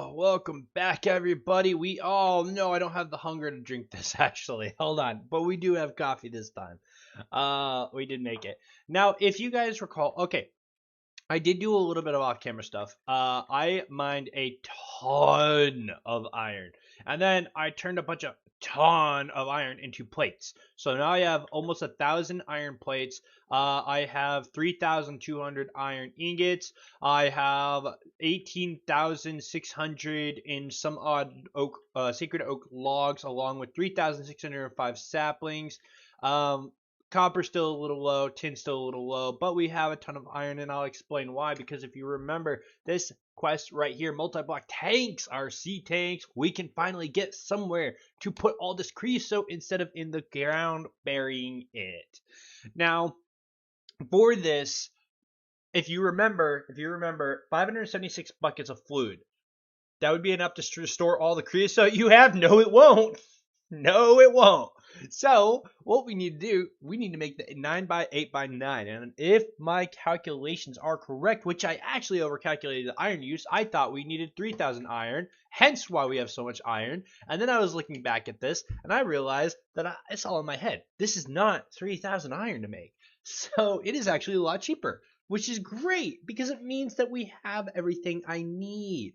Oh, welcome back, everybody. No, I don't have the hunger to drink this, actually. Hold on. But we do have coffee this time. We did make it. Now, if you guys recall, okay, I did do a little bit of off-camera stuff. I mined a ton of iron, and then I turned a ton of iron into plates. So now I have almost 1,000 iron plates. I have 3,200 iron ingots. I have 18,600 in some odd oak, sacred oak logs, along with 3,605 saplings. Um, Copper's still a little low, tin's still a little low, but we have a ton of iron, and I'll explain why. Because if you remember this quest right here, multi-block tanks are sea tanks. We can finally get somewhere to put all this creosote instead of in the ground burying it. Now, for this, if you remember, 576 buckets of fluid. That would be enough to store all the creosote you have? No, it won't. No, it won't. So, what we need to do, we need to make the 9 by 8 by 9. And if my calculations are correct, which I actually overcalculated the iron use, I thought we needed 3,000 iron, hence why we have so much iron. And then I was looking back at this, and I realized that it's all in my head. This is not 3,000 iron to make. So, it is actually a lot cheaper, which is great because it means that we have everything I need.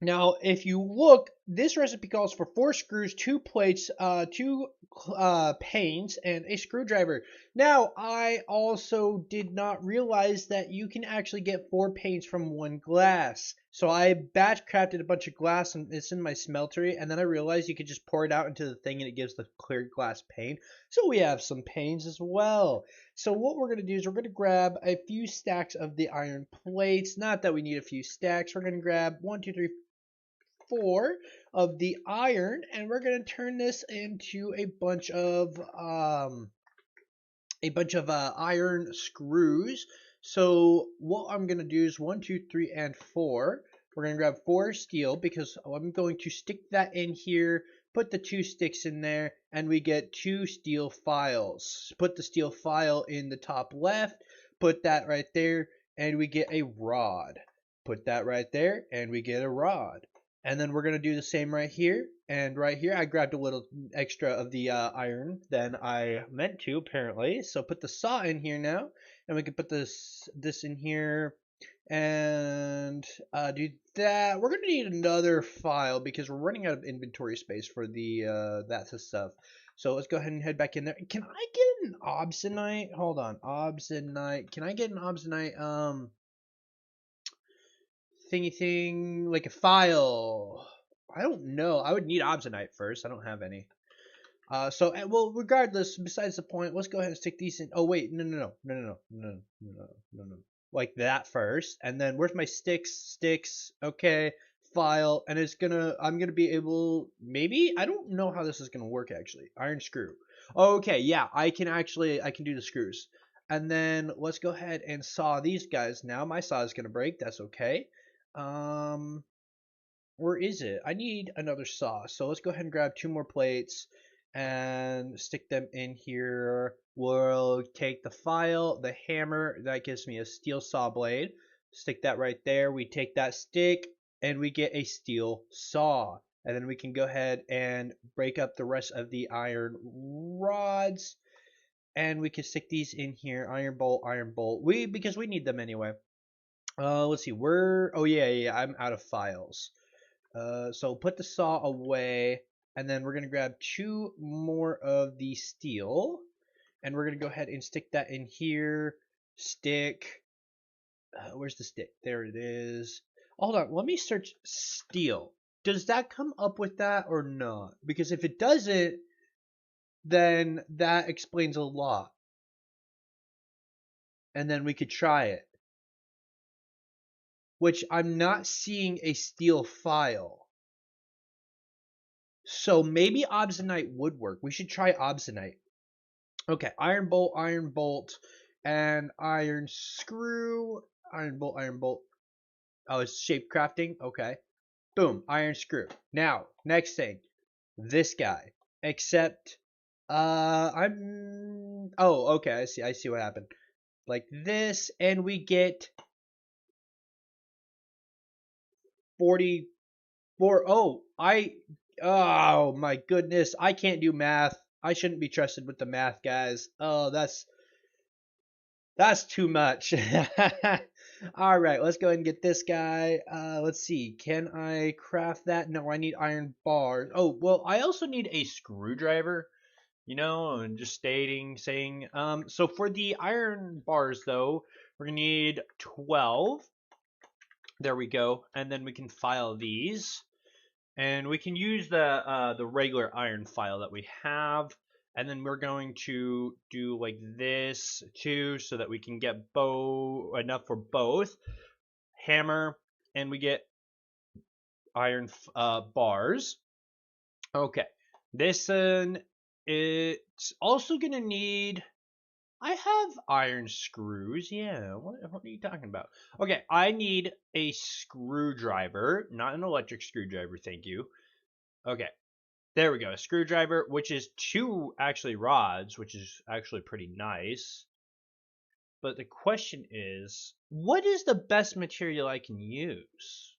Now, if you look, this recipe calls for 4 screws, 2 plates, 2 panes, and a screwdriver. Now, I also did not realize that you can actually get 4 panes from 1 glass. So I batch crafted a bunch of glass, and it's in my smeltery, and then I realized you could just pour it out into the thing, and it gives the clear glass pane. So we have some panes as well. So what we're going to do is we're going to grab a few stacks of the iron plates. Not that we need a few stacks. We're going to grab 1, 2, 3, 4 of the iron, and we're going to turn this into a bunch of iron screws. So what I'm going to do is 1, 2, 3, and 4. We're going to grab 4 steel because I'm going to stick that in here, put the 2 sticks in there, and we get 2 steel files. Put the steel file in the top left, put that right there, and we get a rod. Put that right there, and we get a rod. And then we're going to do the same right here. And right here, I grabbed a little extra of the iron than I meant to, apparently. So put the saw in here now. And we can put this in here and do that. We're going to need another file because we're running out of inventory space for the that stuff. So let's go ahead and head back in there. Can I get an obsidianite? Hold on. Obsidianite. Can I get an obsidianite? Thingy thing, like a file. I don't know. I would need obsidianite first. I don't have any. Well, regardless, besides the point, let's go ahead and stick these in. Oh, wait. No. Like that first. And then where's my sticks? Sticks. Okay. File. And I'm gonna be able, maybe? I don't know how this is gonna work, actually. Iron screw. Okay. Yeah, I can do the screws. And then let's go ahead and saw these guys now. My saw is gonna break. That's okay. Where is it? I need another saw. So let's go ahead and grab 2 more plates and stick them in here. We'll take the file, the hammer, that gives me a steel saw blade. Stick that right there. We take that stick and we get a steel saw. And then we can go ahead and break up the rest of the iron rods. And we can stick these in here. Iron bolt, iron bolt. Because we need them anyway. Let's see. Oh yeah. I'm out of files. So put the saw away, and then we're gonna grab 2 more of the steel, and we're gonna go ahead and stick that in here. Stick. Where's the stick? There it is. Hold on. Let me search steel. Does that come up with that or not? Because if it doesn't, then that explains a lot. And then we could try it. Which I'm not seeing a steel file. So maybe obsidianite would work. We should try obsidianite. Okay, iron bolt, and iron screw. Iron bolt, iron bolt. Oh, it's shape crafting. Okay. Boom, iron screw. Now, next thing. This guy. Except, oh, okay, I see what happened. Like this, and we get 44. Oh my goodness, I can't do math. I shouldn't be trusted with the math, guys. Oh, that's too much. All right, let's go ahead and get this guy. Let's see. Can I craft that? No, I need iron bars. Oh, well, I also need a screwdriver, and just saying. So for the iron bars, though, we're gonna need 12. There we go. And then we can file these. And we can use the regular iron file that we have. And then we're going to do like this too, so that we can get enough for both. Hammer, and we get iron bars. Okay. This one, it's also going to need... I have iron screws. Yeah, what are you talking about? Okay, I need a screwdriver, not an electric screwdriver, thank you. Okay, there we go. A screwdriver, which is 2 actually rods, which is actually pretty nice. But the question is, what is the best material I can use?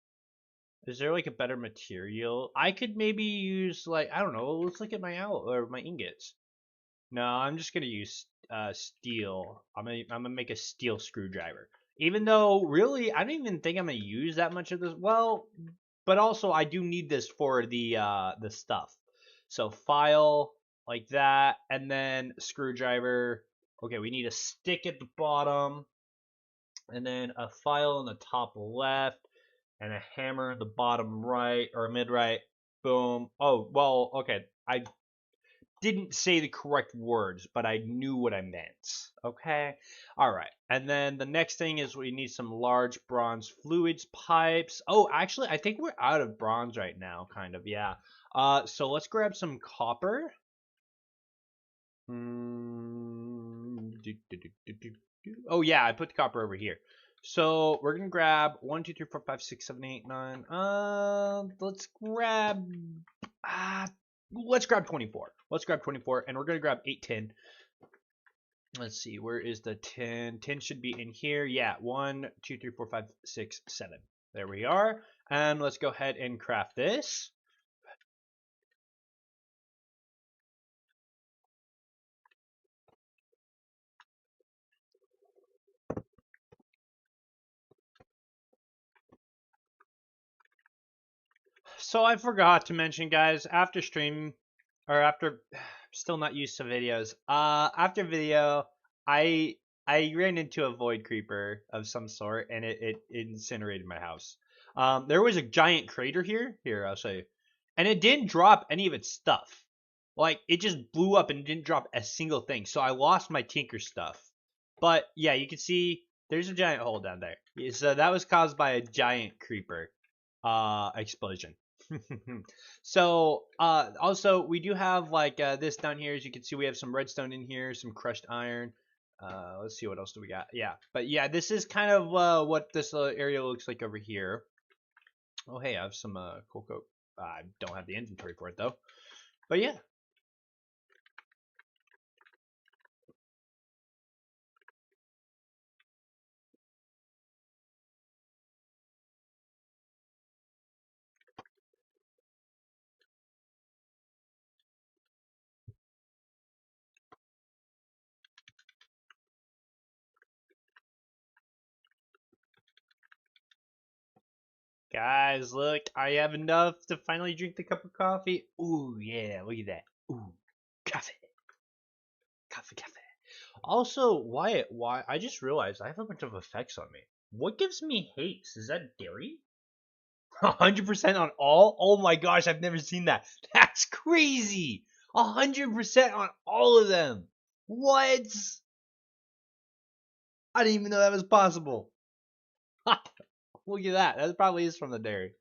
Is there like a better material? I could maybe use like, I don't know, let's look at my ingots. No, I'm just gonna use steel. I'm gonna make a steel screwdriver. Even though really I don't even think I'm gonna use that much of this. Well, but also I do need this for the stuff. So file like that, and then screwdriver. Okay, we need a stick at the bottom, and then a file on the top left, and a hammer at the bottom right or mid right. Boom. Oh well, okay. I didn't say the correct words, but I knew what I meant. Okay? Alright. And then the next thing is we need some large bronze fluids pipes. Oh, actually, I think we're out of bronze right now, kind of, yeah. So let's grab some copper. Oh, yeah, I put the copper over here. So we're gonna grab 1, 2, 3, 4, 5, 6, 7, 8, 9. Let's grab. Let's grab 24. Let's grab 24, and we're gonna grab 8 tin. Let's see, where is the tin? Tin should be in here. Yeah, 1, 2, 3, 4, 5, 6, 7. There we are. And let's go ahead and craft this. So I forgot to mention, guys, after stream, or after, still not used to videos. After video, I I ran into a void creeper of some sort, and it incinerated my house. There was a giant crater here. Here, I'll show you, and it didn't drop any of its stuff. Like it just blew up and didn't drop a single thing. So I lost my tinker stuff. But yeah, you can see there's a giant hole down there. So that was caused by a giant creeper explosion. So also we do have like this down here. As you can see, we have some redstone in here, some crushed iron. Let's see what else do we got. Yeah, but yeah, this is kind of what this area looks like over here. Oh hey, I have some coal coke. I don't have the inventory for it though. But yeah. Guys, look, I have enough to finally drink the cup of coffee. Ooh, yeah, look at that. Ooh, coffee, coffee. Also, why? I just realized I have a bunch of effects on me. What gives me haste? Is that dairy? 100% on all? Oh my gosh, I've never seen that. That's crazy. 100% on all of them. What? I didn't even know that was possible. Look at that. That probably is from the dairy.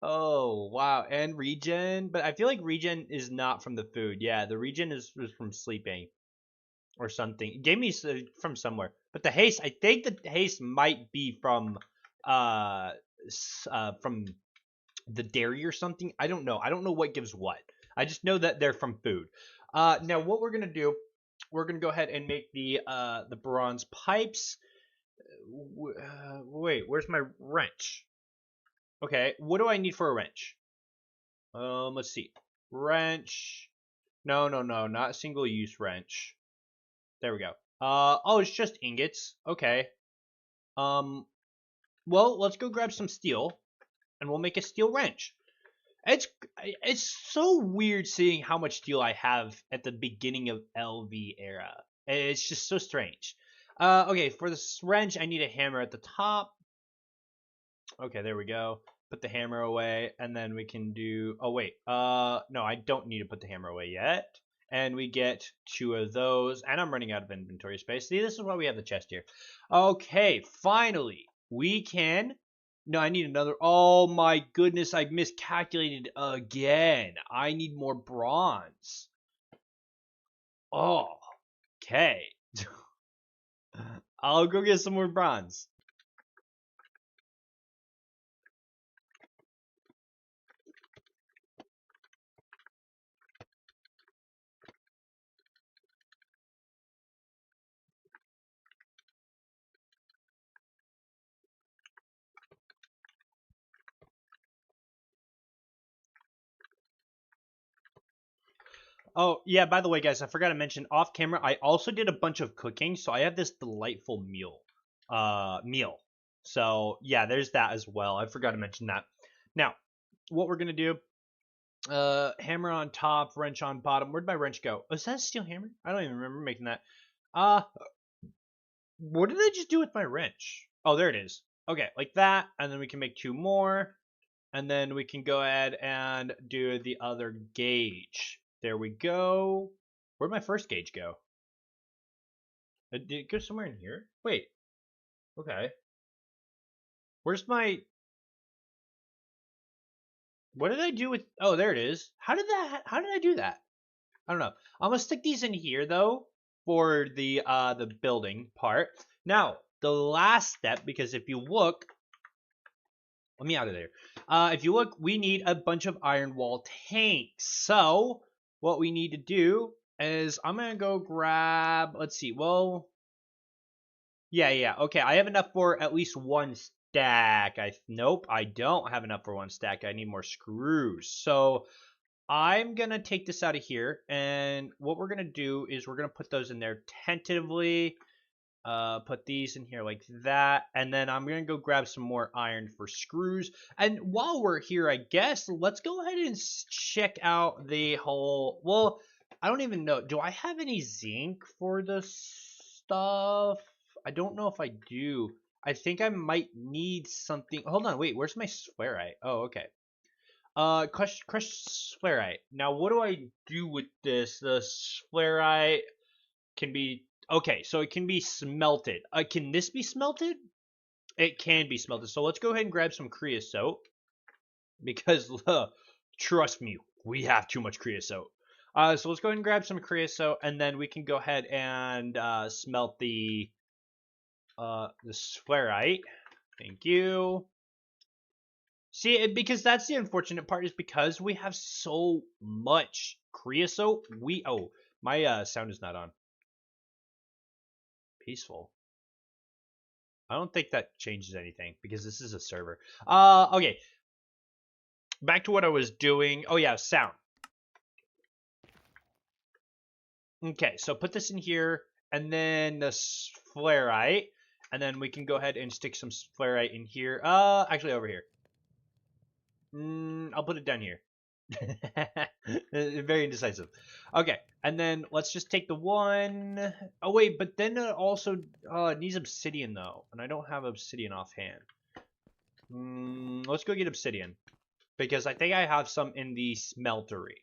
Oh, wow. And regen. But I feel like regen is not from the food. Yeah, the regen is from sleeping or something. It gave me from somewhere. But the haste, I think the haste might be uh, from the dairy or something. I don't know. I don't know what gives what. I just know that they're from food. Now what we're gonna do, we're gonna go ahead and make the bronze pipes. Wait, where's my wrench? Okay, what do I need for a wrench? Let's see. Wrench. No, no, no, not single-use wrench. There we go. Oh, it's just ingots. Okay. Um, well, let's go grab some steel, and we'll make a steel wrench. It's it's so weird seeing how much steel I have at the beginning of LV era. It's just so strange. Okay, for this wrench, I need a hammer at the top. Okay, there we go. Put the hammer away, and then we can do. Oh wait, no, I don't need to put the hammer away yet. And we get 2 of those, and I'm running out of inventory space. See, this is why we have the chest here. Okay, finally, we can. No, I need another. Oh my goodness, I miscalculated again. I need more bronze. Oh, okay. I'll go get some more bronze. Oh, yeah, by the way, guys, I forgot to mention off camera, I also did a bunch of cooking, so I have this delightful meal. So, yeah, there's that as well. I forgot to mention that. Now, what we're going to do, hammer on top, wrench on bottom. Where'd my wrench go? Oh, is that a steel hammer? I don't even remember making that. Uh, what did I just do with my wrench? Oh, there it is. Okay, like that, and then we can make 2 more. And then we can go ahead and do the other gauge. There we go. Where'd my first gauge go? Did it go somewhere in here? Wait. Okay. Where's my... What did I do with... Oh, there it is. How did I do that? I don't know. I'm gonna stick these in here, though, for the building part. Now, the last step, because if you look... Let me out of there. If you look, we need a bunch of iron wall tanks. So, what we need to do is I'm going to go grab, let's see, well, yeah, okay. I have enough for at least 1 stack. Nope, I don't have enough for 1 stack. I need more screws. So, I'm going to take this out of here, and what we're going to do is we're going to put those in there tentatively. Put these in here like that, and then I'm gonna go grab some more iron for screws. And while we're here, I guess let's go ahead and check out the whole. Well, I don't even know. Do I have any zinc for this stuff? I don't know if I do. I think I might need something. Hold on, wait. Where's my sphalerite? Oh, okay. Crushed sphalerite. Now, what do I do with this? The sphalerite can be okay, so it can be smelted. Can this be smelted? It can be smelted. So let's go ahead and grab some creosote because trust me, we have too much creosote. So let's go ahead and grab some creosote, and then we can go ahead and smelt the sphalerite. Thank you. See, because that's the unfortunate part is because we have so much creosote. My sound is not on. Peaceful. I don't think that changes anything because this is a server. Okay. Back to what I was doing. Oh yeah, sound. Okay, so put this in here, and then the flarite, and then we can go ahead and stick some flarite in here. Actually over here. I'll put it down here. Very indecisive. Okay, and then let's just take the one. Oh wait, but then it also it needs obsidian though, and I don't have obsidian offhand. Let's go get obsidian because I think I have some in the smeltery.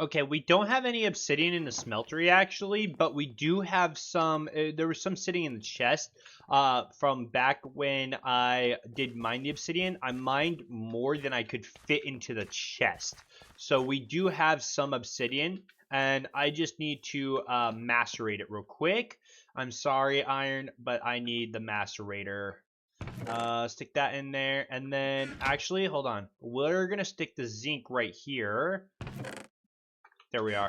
Okay, we don't have any obsidian in the smeltery actually, but we do have some. There was some sitting in the chest from back when I did mine the obsidian. I mined more than I could fit into the chest. So we do have some obsidian, and I just need to macerate it real quick. I'm sorry, iron, but I need the macerator. Stick that in there, and then actually, hold on. We're gonna stick the zinc right here. There we are.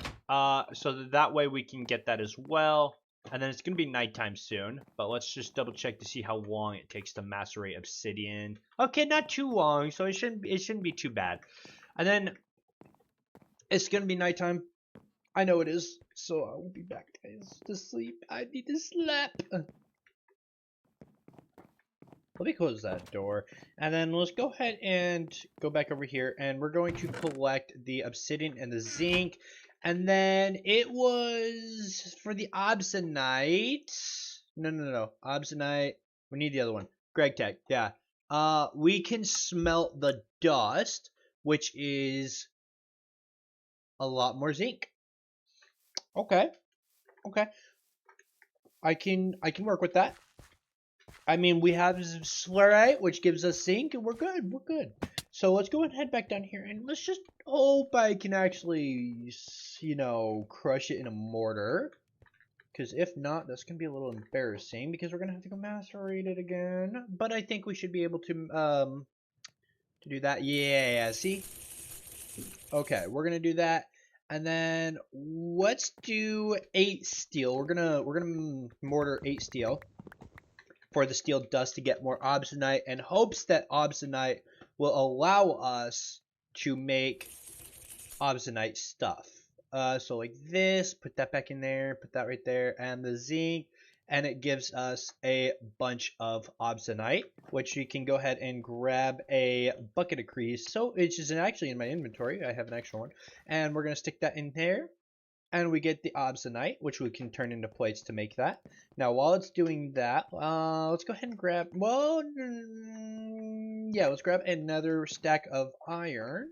So that way we can get that as well. And then it's going to be nighttime soon. But let's just double check to see how long it takes to macerate obsidian. Okay, not too long, so it shouldn't be too bad. And then it's going to be nighttime. I know it is. So I will be back, guys, to sleep. I need to sleep. Let me close that door. And then let's go ahead and go back over here. And we're going to collect the obsidian and the zinc. And then it was for the obsidianite. No. Obsidianite. We need the other one. Greg Tech. Yeah. We can smelt the dust, which is a lot more zinc. Okay. I can work with that. I mean, we have slurite, which gives us zinc, and we're good. So let's go and head back down here, and let's just hope I can actually, crush it in a mortar. Because if not, that's going to be a little embarrassing, because we're going to have to go macerate it again. But I think we should be able to do that. Yeah, see? Okay, we're going to do that. And then let's do 8 steel. We're gonna mortar 8 steel for the steel dust to get more obsidianite, and hopes that obsidianite will allow us to make obsidianite stuff. So like this, put that back in there, put that right there, and the zinc, and it gives us a bunch of obsidianite, which you can go ahead and grab a bucket of crease. So it's just actually in my inventory. I have an extra one, and we're gonna stick that in there. And we get the obsidianite, which we can turn into plates to make that. Now, while it's doing that, let's go ahead and grab, let's grab another stack of iron.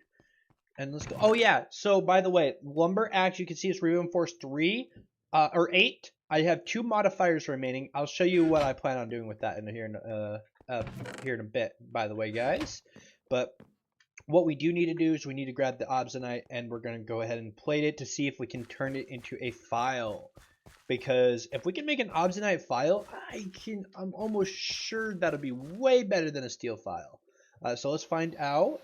And let's go, oh yeah, so by the way, lumber axe, you can see it's reinforced 3, or 8. I have 2 modifiers remaining. I'll show you what I plan on doing with that here in a bit, by the way, guys. But what we do need to do is we need to grab the obsidianite, and we're going to go ahead and plate it to see if we can turn it into a file. Because if we can make an obsidianite file, I'm almost sure that'll be way better than a steel file. So let's find out.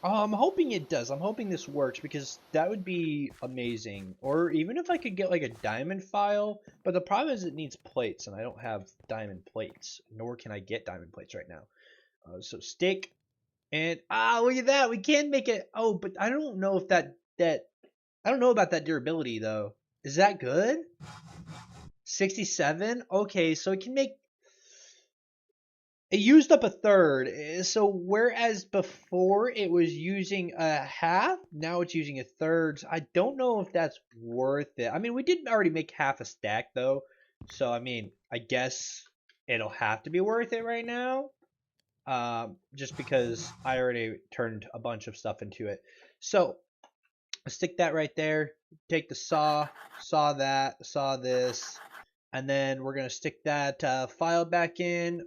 I'm hoping it does. I'm hoping this works, because that would be amazing. Or even if I could get like a diamond file. But the problem is it needs plates, and I don't have diamond plates. Nor can I get diamond plates right now. So stick. And look at that. We can make it. Oh, but I don't know if that I don't know about that durability though. Is that good? 67? Okay, so it can make it used up a third. So whereas before it was using a half, now it's using a third. So I don't know if that's worth it. I mean, we did already make half a stack though. So I mean, I guess it'll have to be worth it right now. Just because I already turned a bunch of stuff into it. So stick that right there. Take the saw that, saw this, and then we're gonna stick that file back in.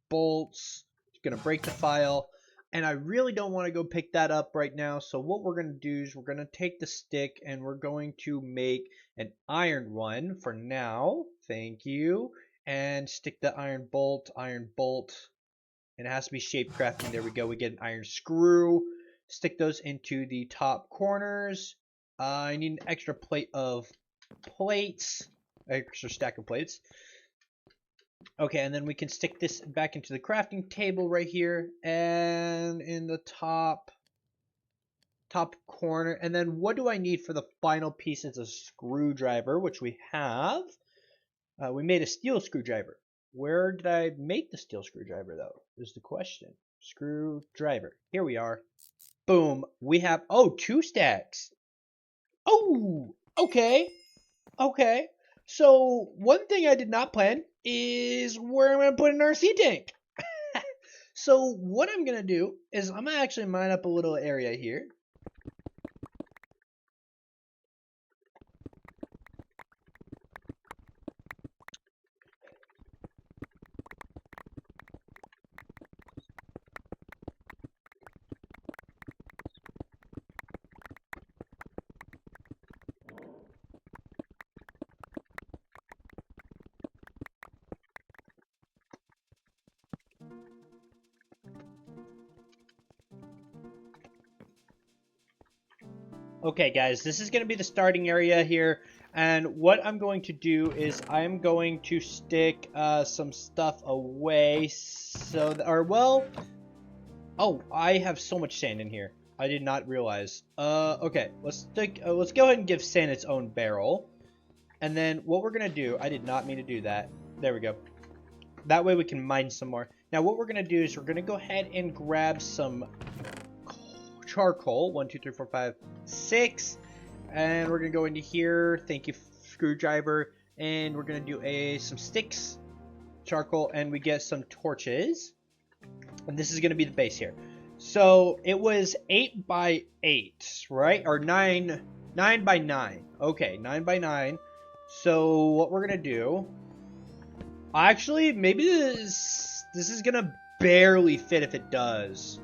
Bolts. It's gonna break the file, and I really don't want to go pick that up right now. So what we're gonna do is we're gonna take the stick, and we're going to make an iron one for now. Thank you. And stick the iron bolt. And it has to be shape crafting. There we go. We get an iron screw. Stick those into the top corners. I need an extra plate of plates. Extra stack of plates. Okay, and then we can stick this back into the crafting table right here. And in the top corner. And then what do I need for the final piece? It's a screwdriver, which we have. We made a steel screwdriver. Where did I make the steel screwdriver, though, is the question. Screwdriver. Here we are. Boom. We have, 2 stacks. Oh, okay. So, one thing I did not plan is where I'm going to put an RC tank. So, what I'm going to do is I'm going to actually mine up a little area here. Okay, guys, this is going to be the starting area here. And what I'm going to do is I'm going to stick some stuff away so that, or well, oh, I have so much sand in here. I did not realize. Okay, let's go ahead and give sand its own barrel. And then what we're going to do, I did not mean to do that. There we go. That way we can mine some more. Now what we're going to do is we're going to go ahead and grab some charcoal. 1, 2, 3, 4, 5, 6. And we're going to go into here. Thank you, screwdriver. And we're going to do some sticks, charcoal, and we get some torches. And this is going to be the base here. So it was 8 by 8, right? Or 9 by 9. Okay, 9 by 9. So what we're going to do... Actually, maybe this is going to barely fit if it does.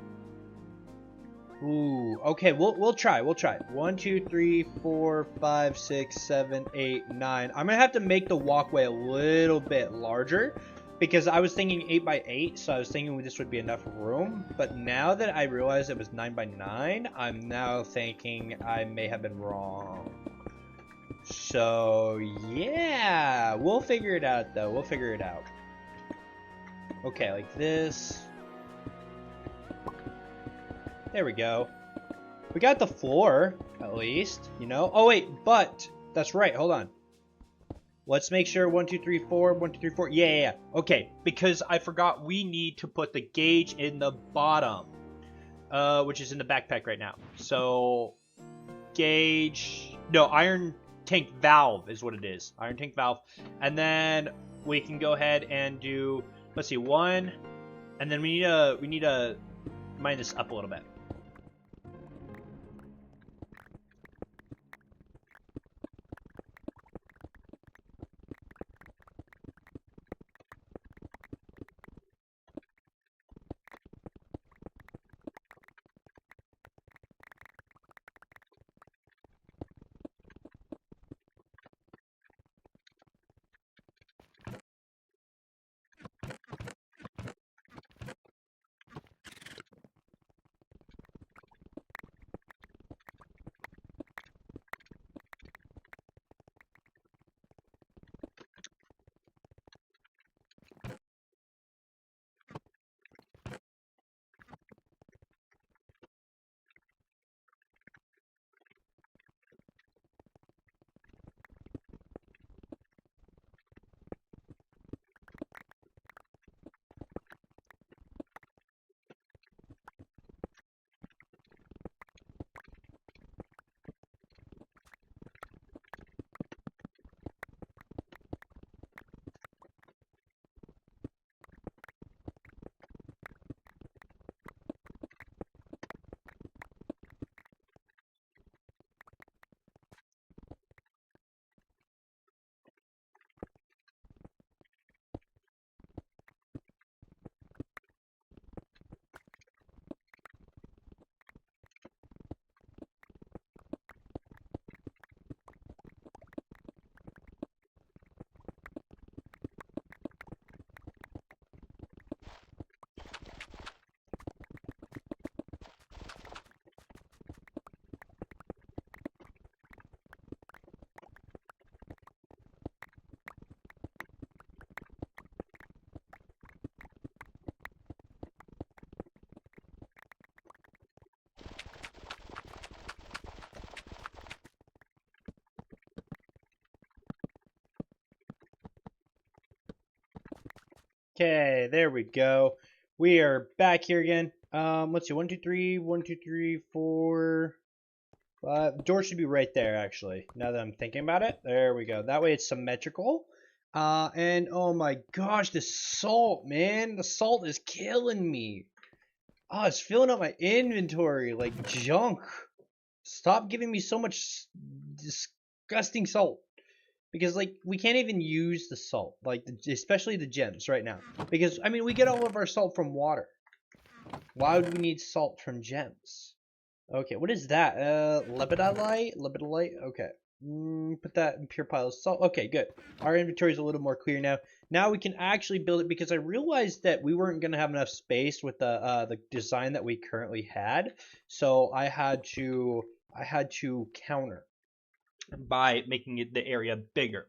Ooh, okay, we'll try. 1, 2, 3, 4, 5, 6, 7, 8, 9. I'm gonna have to make the walkway a little bit larger because I was thinking 8 by 8, so I was thinking this would be enough room. But now that I realize it was 9 by 9, I'm now thinking I may have been wrong. So yeah, we'll figure it out though. We'll figure it out. Okay, like this. There we go. We got the floor, at least, you know? Oh, wait, but... That's right, hold on. Let's make sure 1, 2, 3, 4, 1, 2, 3, 4. Yeah. Okay, because I forgot we need to put the gauge in the bottom. Which is in the backpack right now. So, gauge... No, iron tank valve is what it is. Iron tank valve. And then we can go ahead and do... Let's see, 1... And then we need to mine this up a little bit. Okay, there we go. We are back here again. Let's see, 1, 2, 3, 1, 2, 3, 4, 5. The door should be right there, actually. Now that I'm thinking about it, there we go. That way it's symmetrical. And oh my gosh, the salt, man, the salt is killing me. Oh, it's filling up my inventory like junk. Stop giving me so much disgusting salt. Because, like, we can't even use the salt, like, especially the gems right now. Because, I mean, we get all of our salt from water. Why would we need salt from gems? Okay, what is that? Lepidolite? Lepidolite? Okay. Put that in pure pile of salt. Okay, good. Our inventory is a little more clear now. Now we can actually build it because I realized that we weren't going to have enough space with the design that we currently had. So I had to I had to counter by making it the area bigger.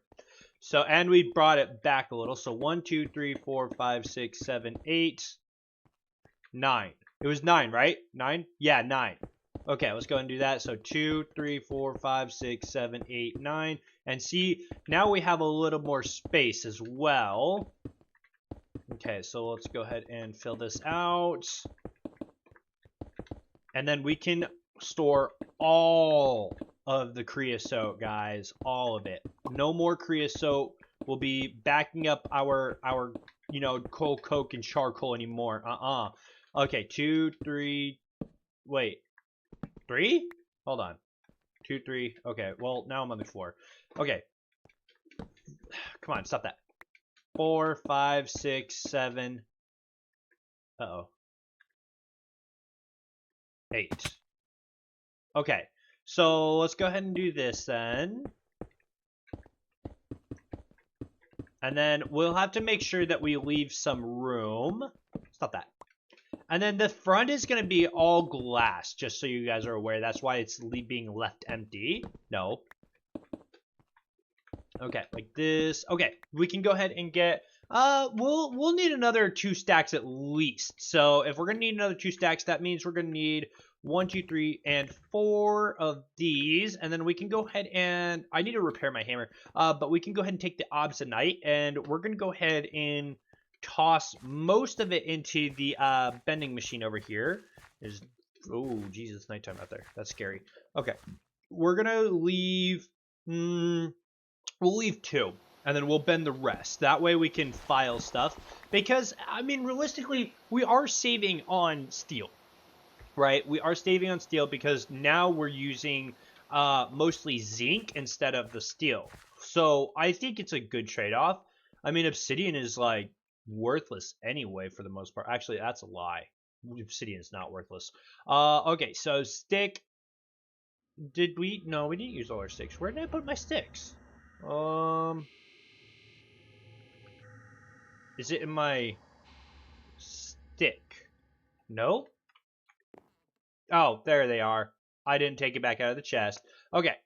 So, and we brought it back a little. So 1, 2, 3, 4, 5, 6, 7, 8, 9. It was 9, right? 9? Yeah, 9. Okay, let's go and do that. So 2, 3, 4, 5, 6, 7, 8, 9. And see, now we have a little more space as well. Okay, so let's go ahead and fill this out. And then we can store all of the creosote, guys. All of it. No more creosote will be backing up our coal, coke, and charcoal anymore. Okay, 2, 3. Wait, 3? Hold on. 2, 3. Okay, well, now I'm on the floor. Okay. Come on, stop that. 4, 5, 6, 7. Uh-oh. 8. Okay, so let's go ahead and do this then. And then we'll have to make sure that we leave some room. Stop that. And then the front is going to be all glass, just so you guys are aware. That's why it's being left empty. No. Okay, like this. Okay, we can go ahead and get... we'll need another 2 stacks at least. So if we're going to need another 2 stacks, that means we're going to need 1, 2, 3, and 4 of these. And then we can go ahead and... I need to repair my hammer. But we can go ahead and take the obsidianite. And we're going to go ahead and toss most of it into the bending machine over here. There's... Oh, Jesus, nighttime out there. That's scary. Okay. We're going to leave... We'll leave 2, and then we'll bend the rest. That way we can file stuff. Because, I mean, realistically, we are saving on steel, right? We are saving on steel because now we're using mostly zinc instead of the steel. So I think it's a good trade-off. I mean, obsidian is, like, worthless anyway for the most part. Actually, that's a lie. Obsidian is not worthless. Okay, so stick. Did we? No, we didn't use all our sticks. Where did I put my sticks? Is it in my stick? No? Oh, there they are. I didn't take it back out of the chest. Okay.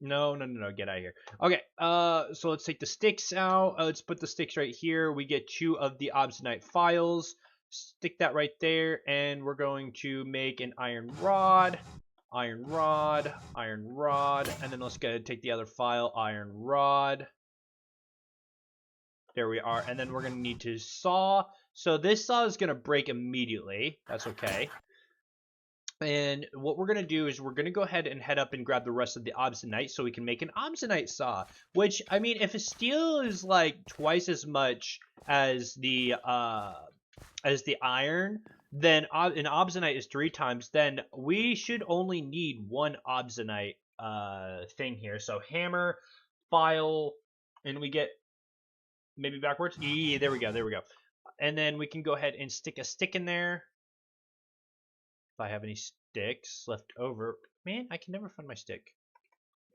No, get out of here. Okay, so let's take the sticks out. Let's put the sticks right here. We get 2 of the obsidianite files. Stick that right there, and we're going to make an iron rod. Iron rod, and then let's go take the other file, iron rod. There we are, and then we're going to need to saw. So this saw is going to break immediately. That's okay. And what we're going to do is we're going to go ahead and head up and grab the rest of the obsidianite so we can make an obsidianite saw. Which, I mean, if a steel is like twice as much as the iron, then an obsidianite is 3 times, then we should only need 1 obsidianite thing here. So hammer, file, and we get maybe backwards. Yeah, there we go. And then we can go ahead and stick a stick in there. If I have any sticks left over. Man, I can never find my stick.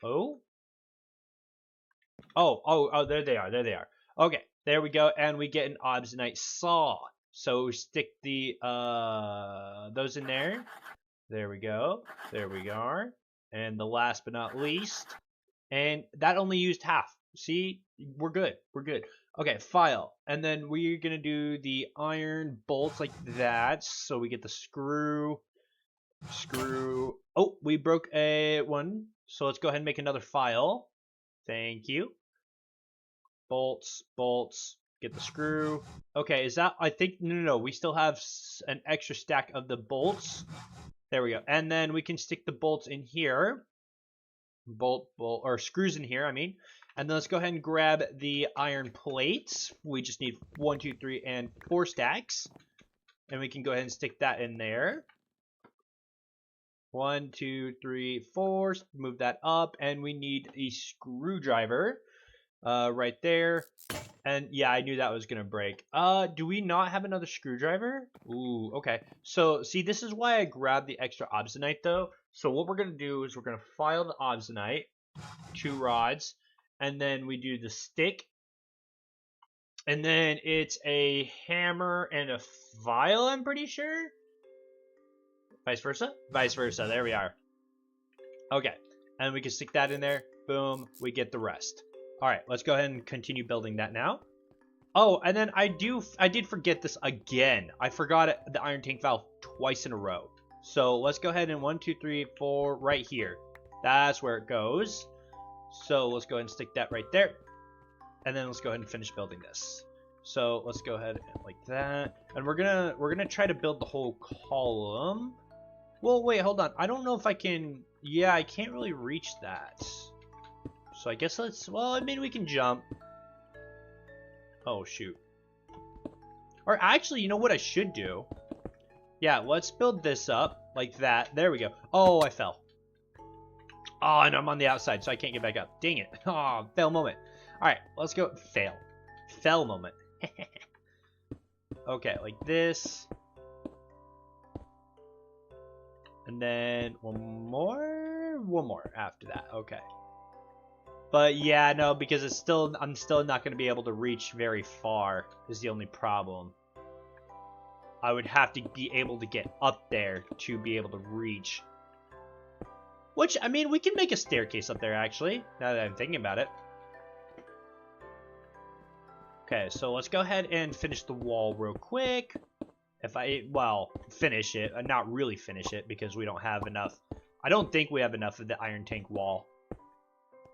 Oh, there they are. Okay, there we go, and we get an obsidianite saw. So stick the those in there. There we go. There we are. And the last but not least, and that only used half. See, we're good. Okay, file. And then we're gonna do the iron bolts like that. So we get the screw. Oh, we broke a one. So let's go ahead and make another file. Thank you. Bolts. Get the screw. Okay, is that, I think, no, we still have an extra stack of the bolts. There we go. And then we can stick the bolts in here. Bolt, or screws in here, I mean. And then let's go ahead and grab the iron plates. We just need 1, 2, 3, and 4 stacks. And we can go ahead and stick that in there. 1, 2, 3, 4. Move that up. And we need a screwdriver right there. And yeah, I knew that was going to break. Do we not have another screwdriver? Ooh, okay. So, see, this is why I grabbed the extra obsidianite, though. So what we're going to do is we're going to file the obsidianite, 2 rods, and then we do the stick. And then it's a hammer and a file, I'm pretty sure. Vice versa? Vice versa, there we are. Okay, and we can stick that in there. Boom, we get the rest. All right, let's go ahead and continue building that now. Oh, and then I did forget this again. I forgot the iron tank valve twice in a row. So let's go ahead and 1, 2, 3, 4, right here. That's where it goes. So let's go ahead and stick that right there. And then let's go ahead and finish building this. So let's go ahead and like that. And we're gonna try to build the whole column. Well, wait, hold on. I don't know if I can. Yeah, I can't really reach that. So I guess well, I mean, we can jump. Oh, shoot. Or actually, you know what I should do? Yeah, let's build this up like that. There we go. Oh, I fell. Oh, and I'm on the outside, so I can't get back up. Dang it. Oh, fail moment. All right, let's go. Fail. Fell moment. Okay, like this. And then one more after that. Okay. But yeah, no, because I'm still not going to be able to reach very far is the only problem. I would have to be able to get up there to be able to reach. Which, I mean, we can make a staircase up there, actually, now that I'm thinking about it. Okay, so let's go ahead and finish the wall real quick. Well, finish it. Not really finish it, because we don't have enough. I don't think we have enough of the iron tank wall.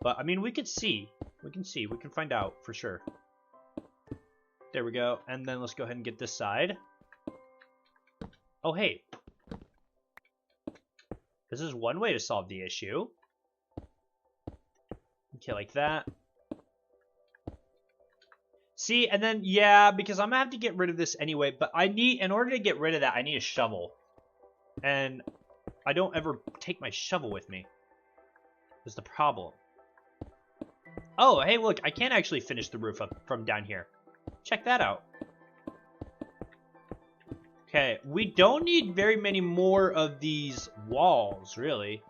But, I mean, we could see. We can see. We can find out for sure. There we go. And then let's go ahead and get this side. Oh, hey. This is one way to solve the issue. Okay, like that. See, and then, yeah, because I'm going to have to get rid of this anyway. But in order to get rid of that, I need a shovel. And I don't ever take my shovel with me. That's the problem. Oh, hey, look, I can actually finish the roof up from down here. Check that out. Okay, we don't need very many more of these walls, really.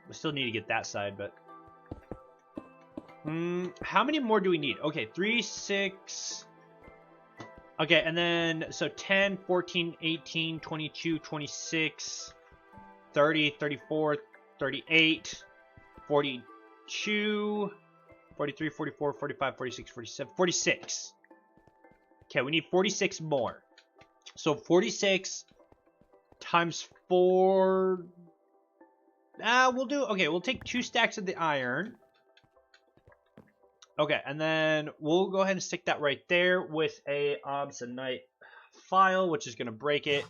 We still need to get that side, but... how many more do we need? Okay, 3, 6... Okay, and then, so 10, 14, 18, 22, 26, 30, 34, 38, 42, 43, 44, 45, 46, 47, 46. Okay, we need 46 more. So 46 times 4. We'll take 2 stacks of the iron. Okay, and then we'll go ahead and stick that right there with a obsidianite file, which is going to break it.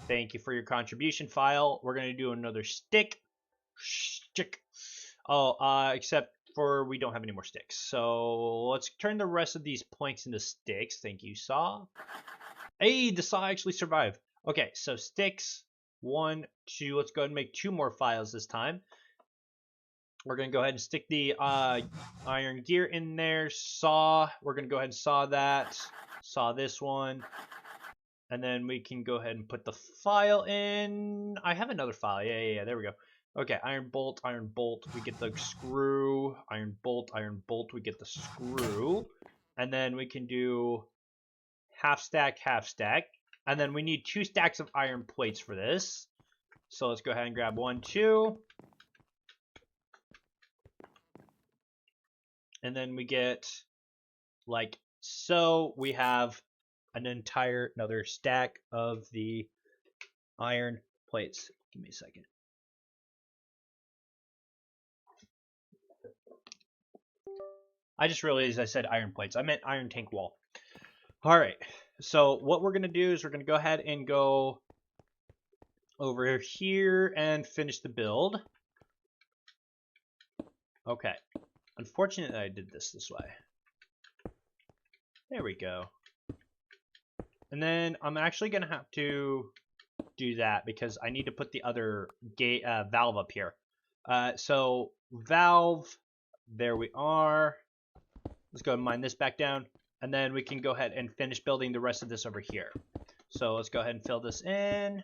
Thank you for your contribution, file. We're going to do another stick. Oh, except for we don't have any more sticks. So let's turn the rest of these planks into sticks. Thank you, saw. Hey, the saw actually survived. Okay, so sticks. 1, 2. Let's go ahead and make 2 more files this time. We're going to go ahead and stick the iron gear in there. Saw. We're going to go ahead and saw that. Saw this one. And then we can go ahead and put the file in. I have another file. Yeah. There we go. Okay, iron bolt, we get the screw. Iron bolt, we get the screw. And then we can do half stack. And then we need 2 stacks of iron plates for this. So let's go ahead and grab 1, 2. And then we get, like so, we have another stack of the iron plates. Give me a second. I just realized I said iron plates. I meant iron tank wall. All right. So what we're going to do is we're going to go ahead and go over here and finish the build. Okay. Unfortunately, I did this way. There we go. And then I'm actually going to have to do that because I need to put the other valve up here. So valve, there we are. Let's go and mine this back down. And then we can go ahead and finish building the rest of this over here. So let's go ahead and fill this in.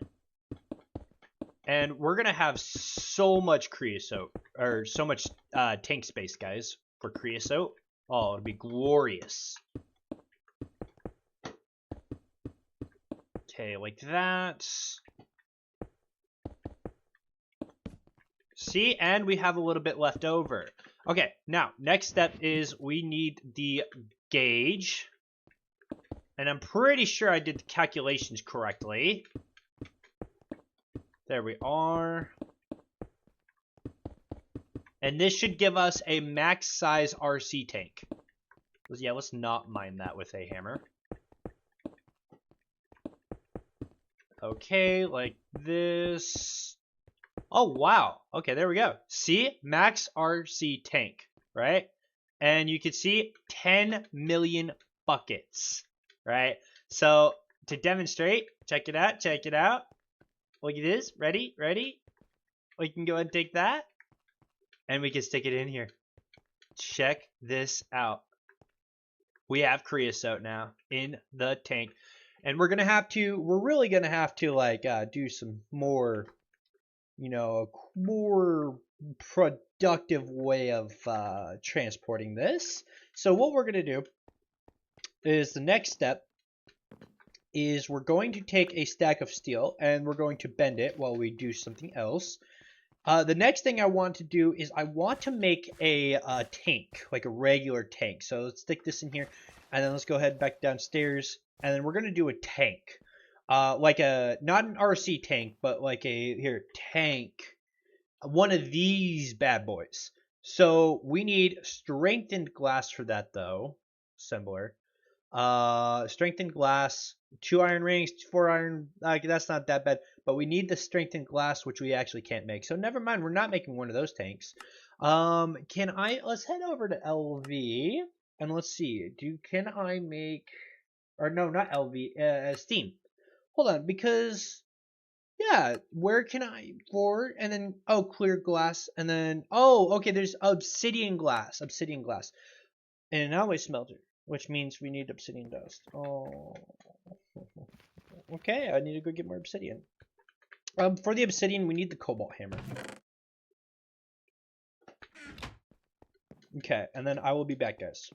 And we're going to have so much creosote, or so much tank space, guys, for creosote. Oh, it'll be glorious. Okay, like that. See, and we have a little bit left over. Okay, now, next step is we need the gauge. And I'm pretty sure I did the calculations correctly. There we are. And this should give us a max size RC tank. Yeah, let's not mine that with a hammer. Okay, like this. Oh, wow. Okay, there we go. See? Max RC tank, right? And you can see 10 million buckets, right? So, to demonstrate, check it out, check it out. Look at this. Ready? Ready? We can go ahead and take that. And we can stick it in here. Check this out. We have creosote now in the tank. And we're really gonna have to like do some more, more productive way of transporting this. So what we're gonna do is the next step is we're going to take a stack of steel and we're going to bend it while we do something else. The next thing I want to do is I want to make a tank, like a regular tank. So let's stick this in here, and then let's go ahead back downstairs, and then we're going to do a tank. Like not an RC tank, but like tank. One of these bad boys. So we need strengthened glass for that, though. Assembler. Strengthened glass, 2 iron rings, 4 iron, that's not that bad, but we need the strengthened glass, which we actually can't make, so never mind, we're not making one of those tanks. Let's head over to LV, and let's see, can I make, or no, not LV, Steam. Hold on, because, yeah, where can I, and then, clear glass, and then, okay, there's obsidian glass, and an alloy smelter. Which means we need obsidian dust. Oh. Okay, I need to go get more obsidian. For the obsidian, we need the cobalt hammer. Okay, and then I will be back, guys.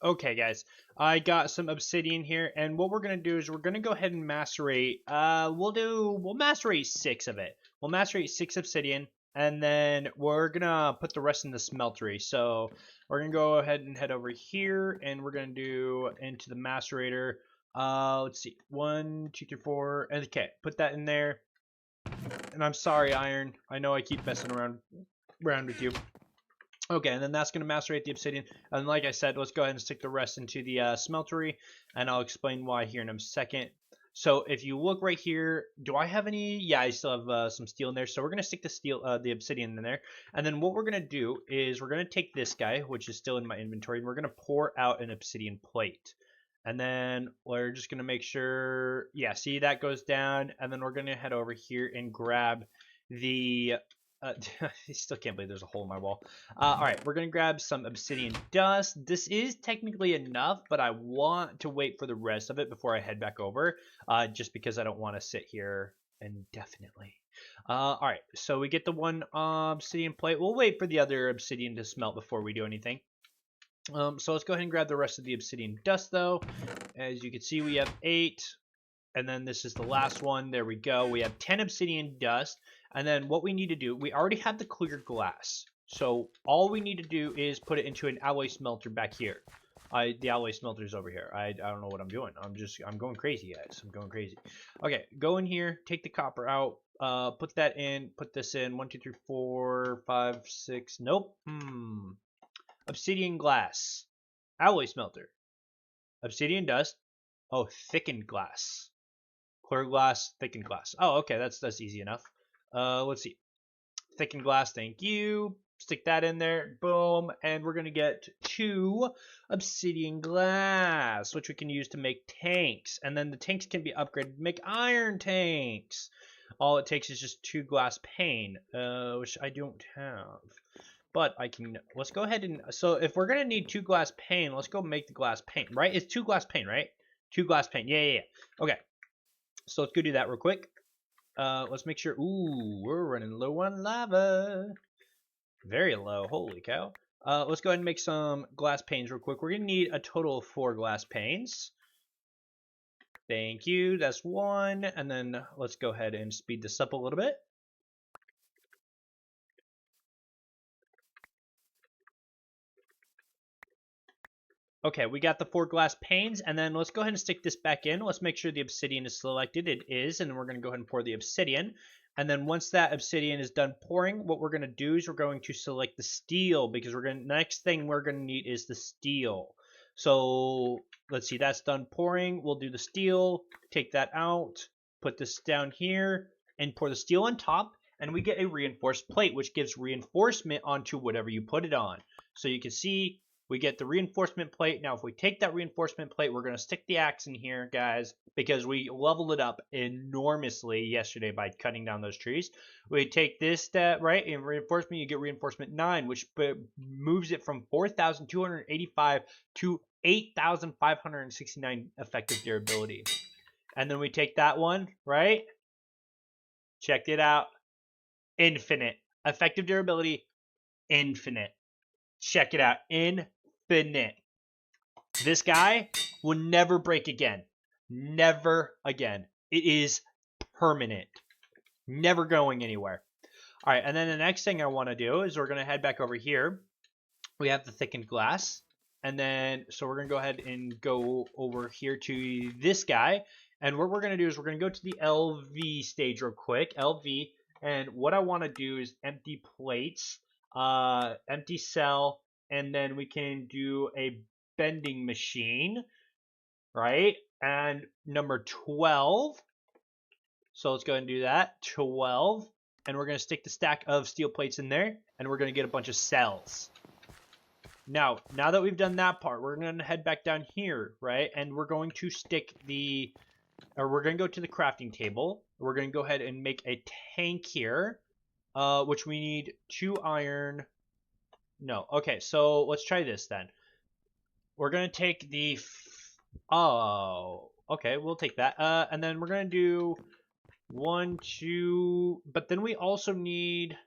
Okay, guys, I got some obsidian here, and what we're gonna do is we're gonna go ahead and macerate. We'll macerate 6 of it. We'll macerate 6 obsidian, and then we're gonna put the rest in the smeltery. So we're gonna go ahead and head over here, and we're gonna do into the macerator. Let's see, 1, 2, 3, 4, and okay, put that in there. And I'm sorry, iron. I know I keep messing around with you. Okay, and then that's going to macerate the obsidian. And like I said, let's go ahead and stick the rest into the smeltery, and I'll explain why here in a second. So if you look right here, do I have any? Yeah, I still have some steel in there. So we're going to stick the obsidian in there. And then what we're going to do is we're going to take this guy, which is still in my inventory, and we're going to pour out an obsidian plate. And then we're just going to make sure, yeah, see that goes down. And then we're going to head over here and grab the I still can't believe there's a hole in my wall. All right, we're gonna grab some obsidian dust. This is technically enough, but I want to wait for the rest of it before I head back over, just because I don't want to sit here indefinitely. All right, so we get the one obsidian plate. We'll wait for the other obsidian to smelt before we do anything. So let's go ahead and grab the rest of the obsidian dust, though. As you can see, we have 8. And then this is the last one. There we go. We have 10 obsidian dust. And then what we need to do, we already have the clear glass. So all we need to do is put it into an alloy smelter back here. The alloy smelter is over here. I don't know what I'm doing. I'm going crazy, guys. I'm going crazy. Okay, go in here, take the copper out, put that in, put this in. 1, 2, 3, 4, 5, 6. Nope. Obsidian glass. Alloy smelter. Obsidian dust. Oh, thickened glass. Clear glass, thickened glass. Oh, okay, that's easy enough. Let's see. Thickened glass, thank you. Stick that in there, boom, and we're gonna get 2 obsidian glass, which we can use to make tanks, and then the tanks can be upgraded to make iron tanks. All it takes is just 2 glass pane, which I don't have. But I can, let's go ahead and, so if we're gonna need 2 glass pane, let's go make the glass pane, right? It's 2 glass pane, right? 2 glass pane, yeah. Okay. So let's go do that real quick. Let's make sure. Ooh, we're running low on lava. Very low. Holy cow. Let's go ahead and make some glass panes real quick. We're going to need a total of 4 glass panes. Thank you. That's 1. And then let's go ahead and speed this up a little bit. Okay, we got the 4 glass panes, and then let's go ahead and stick this back in. Let's make sure the obsidian is selected. It is, and we're going to go ahead and pour the obsidian. And then once that obsidian is done pouring, what we're going to do is we're going to select the steel, because next thing we're going to need is the steel. So let's see, that's done pouring. We'll do the steel, take that out, put this down here, and pour the steel on top, and we get a reinforced plate, which gives reinforcement onto whatever you put it on. So you can see we get the reinforcement plate. Now, if we take that reinforcement plate, we're going to stick the axe in here, guys, because we leveled it up enormously yesterday by cutting down those trees. We take this, right, in reinforcement, you get reinforcement 9, which moves it from 4,285 to 8,569 effective durability. And then we take that one, right? Check it out. Infinite. Effective durability, infinite. Check it out. Infinite. This guy will never break again. Never again. It is permanent. Never going anywhere. All right, and then the next thing I want to do is we're going to head back over here. We have the thickened glass. And then, so we're going to go ahead and go over here to this guy. And what we're going to do is we're going to go to the LV stage real quick. LV. And what I want to do is empty plates. Empty cell, and then we can do a bending machine, right? And number 12. So let's go ahead and do that. 12. And we're going to stick the stack of steel plates in there, and we're going to get a bunch of cells. Now that we've done that part, we're going to head back down here, right? And we're going to we're going to go to the crafting table. We're going to go ahead and make a tank here. Which we need 2 iron. No. Okay, so let's try this then. We're going to take the... Oh, okay, we'll take that. And then we're going to do 1, 2... But then we also need...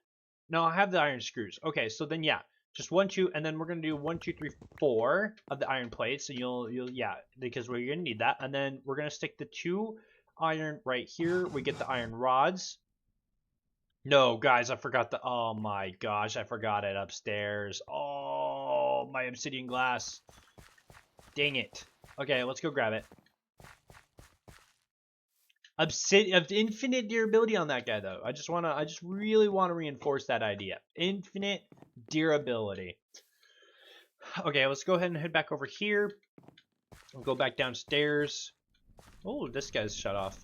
No, I have the iron screws. Okay, so then, yeah. Just 1, 2, and then we're going to do 1, 2, 3, 4 of the iron plates. And you'll yeah, because we're going to need that. And then we're going to stick the 2 iron right here. We get the iron rods. No, guys, I forgot the... Oh, my gosh, I forgot it upstairs. Oh, my obsidian glass. Dang it. Okay, let's go grab it. Infinite durability on that guy, though. I just really want to reinforce that idea. Infinite durability. Okay, let's go ahead and head back over here. We'll go back downstairs. Oh, this guy's shut off.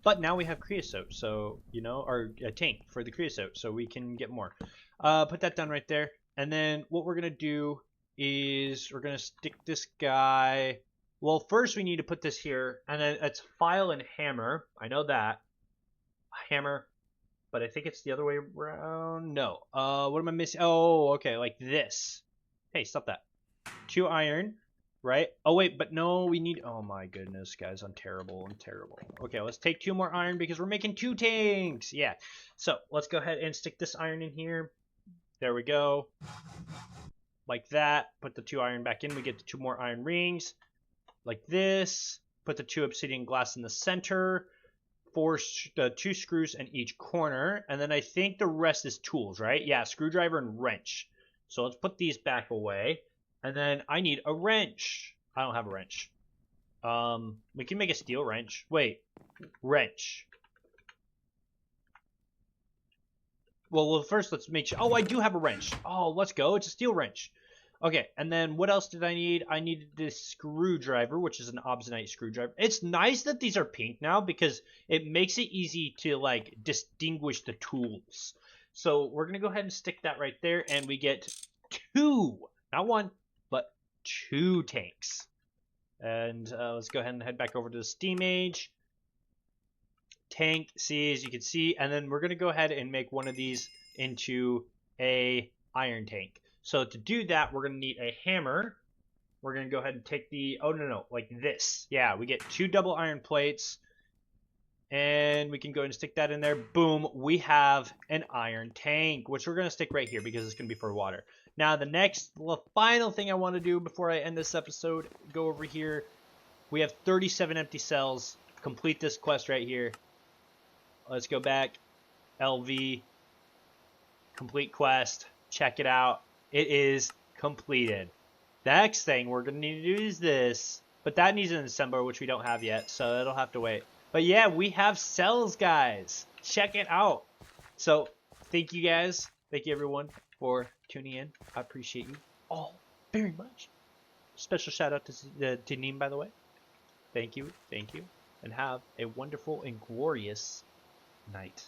But now we have creosote, so, you know, or a tank for the creosote, so we can get more. Put that down right there. And then what we're going to do is we're going to stick this guy... Well, first we need to put this here, and then it's file and hammer. I know that. Hammer. but I think it's the other way around. No. What am I missing? Oh, okay, like this. Hey, stop that. 2 iron, right? Oh wait, but no, we need. Oh my goodness, guys, I'm terrible. I'm terrible. Okay, let's take 2 more iron because we're making 2 tanks. Yeah. So let's go ahead and stick this iron in here. There we go. Like that. Put the 2 iron back in. We get the 2 more iron rings. Like this. Put the 2 obsidian glass in the center. 2 screws in each corner. And then I think the rest is tools, right? Yeah, screwdriver and wrench. So let's put these back away. And then I need a wrench. I don't have a wrench. We can make a steel wrench. Wait, wrench. Well, first let's make sure. Oh, I do have a wrench. Oh, let's go. It's a steel wrench. Okay, and then what else did I need? I needed this screwdriver, which is an obsidianite screwdriver. It's nice that these are pink now because it makes it easy to like distinguish the tools. So we're gonna go ahead and stick that right there, and we get 2, not 1, but 2 tanks. And let's go ahead and head back over to the steam age. Tank, see, as you can see, and then we're gonna go ahead and make one of these into a iron tank. So to do that, we're gonna need a hammer. We're gonna go ahead and take the, oh no, like this. Yeah, we get 2 double iron plates, and we can go ahead and stick that in there. Boom, we have an iron tank, which we're gonna stick right here because it's gonna be for water. Now the final thing I want to do before I end this episode, go over here. We have 37 empty cells. Complete this quest right here. Let's go back. LV. Complete quest. Check it out. It is completed. The next thing we're going to need to do is this. But that needs an assembler, which we don't have yet. So that'll have to wait. But yeah, we have cells, guys. Check it out. So thank you guys. Thank you, everyone, for tuning in. I appreciate you all very much. Special shout out to Neem, by the way. Thank you. And have a wonderful and glorious night.